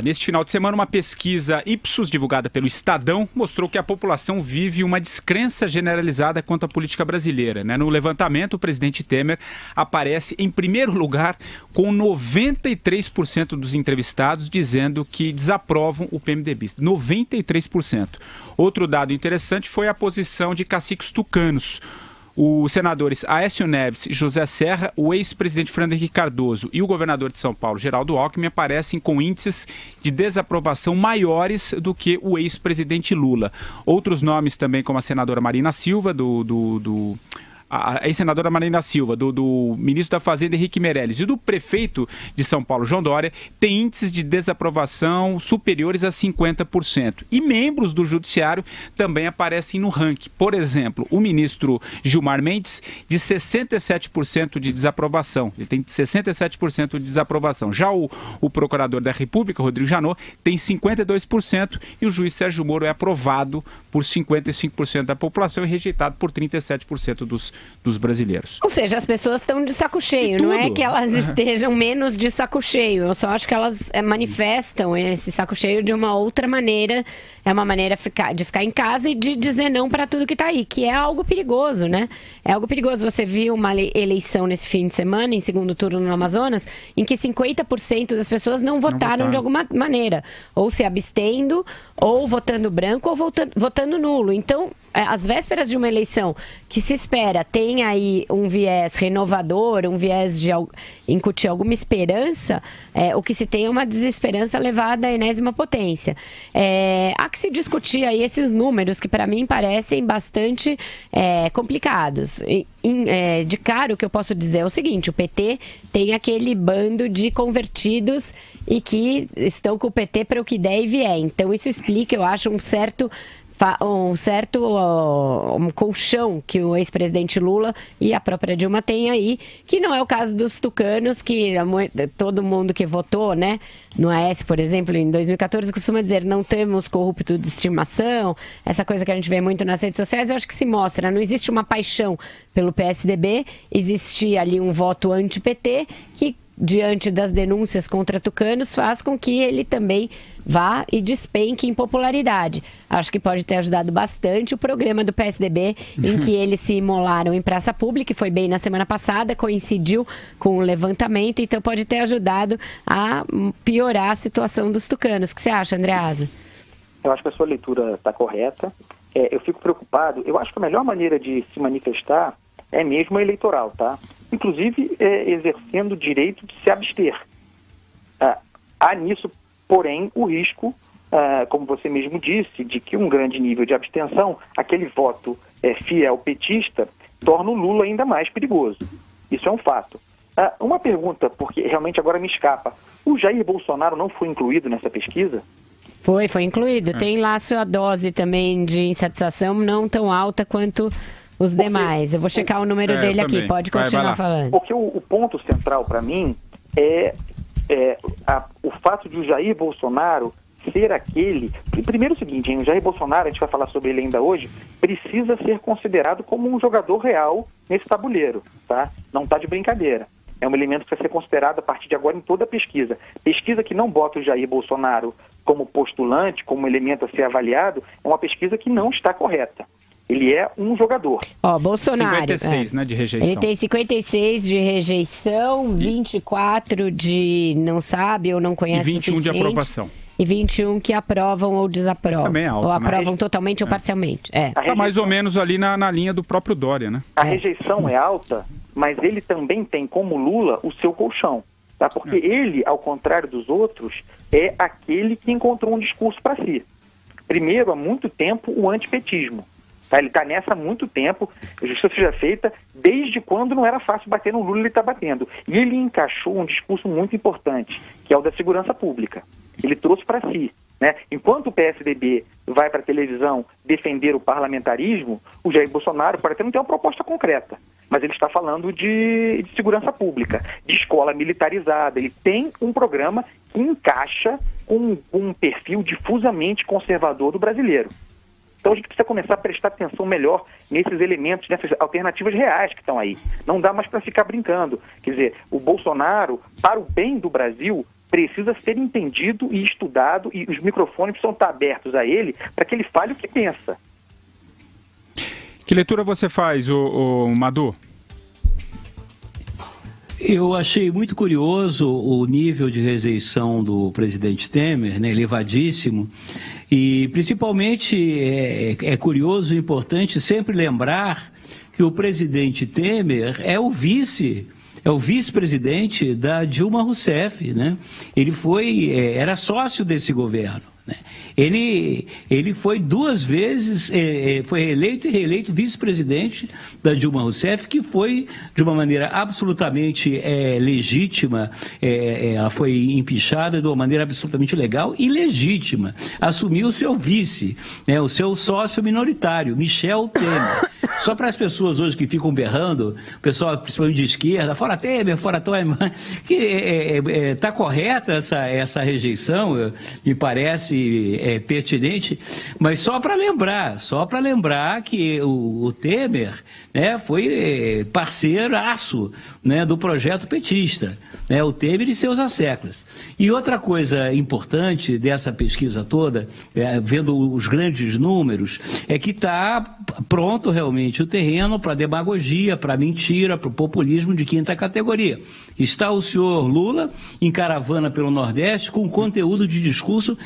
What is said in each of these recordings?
Neste final de semana, uma pesquisa Ipsos, divulgada pelo Estadão, mostrou que a população vive uma descrença generalizada quanto à política brasileira. No levantamento, o presidente Temer aparece em primeiro lugar, com 93% dos entrevistados dizendo que desaprovam o PMDB. 93%. Outro dado interessante foi a posição de caciques tucanos. Os senadores Aécio Neves e José Serra, o ex-presidente Fernando Henrique Cardoso e o governador de São Paulo, Geraldo Alckmin, aparecem com índices de desaprovação maiores do que o ex-presidente Lula. Outros nomes também, como a senadora Marina Silva, a ex-senadora Marina Silva, do ministro da Fazenda Henrique Meirelles e do prefeito de São Paulo, João Dória, tem índices de desaprovação superiores a 50%. E membros do judiciário também aparecem no ranking. Por exemplo, o ministro Gilmar Mendes, de 67% de desaprovação. Ele tem 67% de desaprovação. Já o procurador da República, Rodrigo Janot, tem 52% e o juiz Sérgio Moro é aprovado por 55% da população e rejeitado por 37% dos brasileiros. Ou seja, as pessoas estão de saco cheio, não é que elas estejam menos de saco cheio, eu só acho que elas manifestam esse saco cheio de uma outra maneira, é uma maneira de ficar em casa e de dizer não para tudo que está aí, que é algo perigoso, né? É algo perigoso. Você viu uma eleição nesse fim de semana, em segundo turno no Amazonas, em que 50% das pessoas não votaram de alguma maneira, ou se abstendo, ou votando branco, ou votando nulo. Então, às vésperas de uma eleição que se espera tem aí um viés renovador, um viés de incutir alguma esperança, o que se tem é uma desesperança levada à enésima potência. Há que se discutir aí esses números que para mim parecem bastante complicados. De cara, o que eu posso dizer é o seguinte: o PT tem aquele bando de convertidos e que estão com o PT para o que der e vier. Então isso explica, eu acho, um certo colchão que o ex-presidente Lula e a própria Dilma têm aí, que não é o caso dos tucanos, que todo mundo que votou, né, no Aécio, por exemplo, em 2014, costuma dizer: não temos corrupto de estimação, essa coisa que a gente vê muito nas redes sociais. Eu acho que se mostra, não existe uma paixão pelo PSDB, existe ali um voto anti-PT que, diante das denúncias contra tucanos, faz com que ele também vá e despenque em popularidade. Acho que pode ter ajudado bastante o programa do PSDB, em que eles se imolaram em praça pública, que foi bem na semana passada, coincidiu com o levantamento, então pode ter ajudado a piorar a situação dos tucanos. O que você acha, Andreasa? Eu acho que a sua leitura está correta. Eu fico preocupado. Eu acho que a melhor maneira de se manifestar é mesmo a eleitoral, tá? Inclusive exercendo o direito de se abster. Há nisso, porém, o risco, como você mesmo disse, de que um grande nível de abstenção, aquele voto fiel petista, torna o Lula ainda mais perigoso. Isso é um fato. Uma pergunta, porque realmente agora me escapa: o Jair Bolsonaro não foi incluído nessa pesquisa? Foi incluído. Tem lá a sua dose também de insatisfação, não tão alta quanto os demais. Eu vou checar o número dele aqui, também. Pode continuar falando. Porque o ponto central para mim é o fato de o Jair Bolsonaro ser aquele... Primeiro o seguinte, o Jair Bolsonaro, a gente vai falar sobre ele ainda hoje, precisa ser considerado como um jogador real nesse tabuleiro, tá? Não está de brincadeira. É um elemento que vai ser considerado a partir de agora em toda a pesquisa. Pesquisa que não bota o Jair Bolsonaro como postulante, como elemento a ser avaliado, é uma pesquisa que não está correta. Ele é um jogador. Bolsonaro. 56, né, de rejeição. Ele tem 56 de rejeição, 24 de não sabe ou não conhece e 21 de aprovação. E 21 que aprovam ou desaprovam. Mas também é alto, ou aprovam totalmente ou parcialmente. Está mais ou menos ali na linha do próprio Dória, né? A rejeição é alta, mas ele também tem, como Lula, o seu colchão. Tá? Porque ele, ao contrário dos outros, é aquele que encontrou um discurso para si. Primeiro, há muito tempo, o antipetismo. Tá? Ele está nessa há muito tempo, a justiça seja feita, desde quando não era fácil bater no Lula, ele está batendo. E ele encaixou um discurso muito importante, que é o da segurança pública. Ele trouxe para si, né? Enquanto o PSDB vai para a televisão defender o parlamentarismo, o Jair Bolsonaro pode até não ter uma proposta concreta, mas ele está falando de segurança pública, de escola militarizada. Ele tem um programa que encaixa com um perfil difusamente conservador do brasileiro. Então a gente precisa começar a prestar atenção melhor nesses elementos, nessas alternativas reais que estão aí. Não dá mais para ficar brincando. Quer dizer, o Bolsonaro, para o bem do Brasil, precisa ser entendido e estudado, e os microfones precisam estar abertos a ele para que ele fale o que pensa. Que leitura você faz, Madu? Eu achei muito curioso o nível de rejeição do presidente Temer, né, elevadíssimo, e principalmente é curioso e importante sempre lembrar que o presidente Temer é o vice-presidente da Dilma Rousseff, né? Ele era sócio desse governo. Ele foi 2 vezes, foi eleito e reeleito vice-presidente da Dilma Rousseff, que foi de uma maneira absolutamente legítima, ela foi empichada de uma maneira absolutamente legal e legítima. Assumiu o seu vice, o seu sócio minoritário, Michel Temer. Só para as pessoas hoje que ficam berrando, o pessoal principalmente de esquerda, fora Temer, fora Temer, que está correta essa rejeição, me parece pertinente, mas só para lembrar que o Temer, né, foi parceiraço, né, do projeto petista, né, o Temer e seus asseclas. E outra coisa importante dessa pesquisa toda, vendo os grandes números, é que está pronto realmente o terreno para demagogia, para mentira, para o populismo de 5ª categoria. Está o senhor Lula em caravana pelo Nordeste com conteúdo de discurso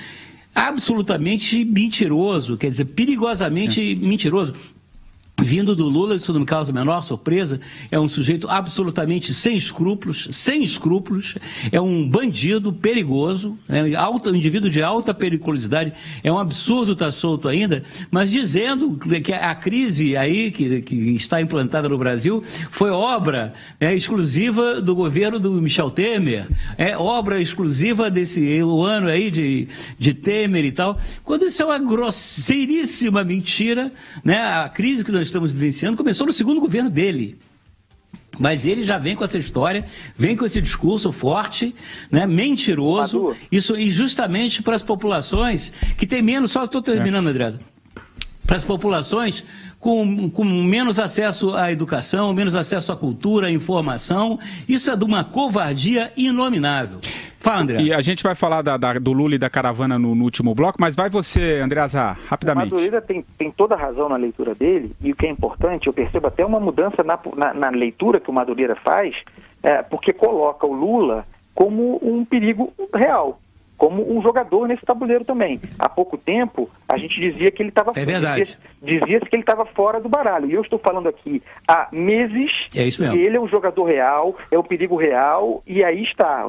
absolutamente mentiroso, quer dizer, perigosamente mentiroso. Vindo do Lula, isso não me causa a menor surpresa, é um sujeito absolutamente sem escrúpulos, é um bandido perigoso, um indivíduo de alta periculosidade, é um absurdo estar solto ainda, mas dizendo que a crise aí que está implantada no Brasil foi obra exclusiva do governo do Michel Temer, obra exclusiva desse ano aí de Temer e tal, quando isso é uma grosseiríssima mentira, né? A crise que nós estamos vivenciando começou no 2º governo dele. Mas ele já vem com essa história, vem com esse discurso forte, né, mentiroso, isso e justamente para as populações que têm menos, só estou terminando, Andresa, para as populações com menos acesso à educação, menos acesso à cultura, à informação, isso é de uma covardia inominável. Fala, André. E a gente vai falar do Lula e da caravana no último bloco, mas vai você, Andreasa, rapidamente. O Madureira tem toda a razão na leitura dele, e o que é importante, eu percebo até uma mudança na leitura que o Madureira faz, porque coloca o Lula como um perigo real, como um jogador nesse tabuleiro também. Há pouco tempo, a gente dizia que ele estava dizia-se que ele estava fora do baralho. E eu estou falando aqui há meses que ele é um jogador real, é um perigo real, e aí está.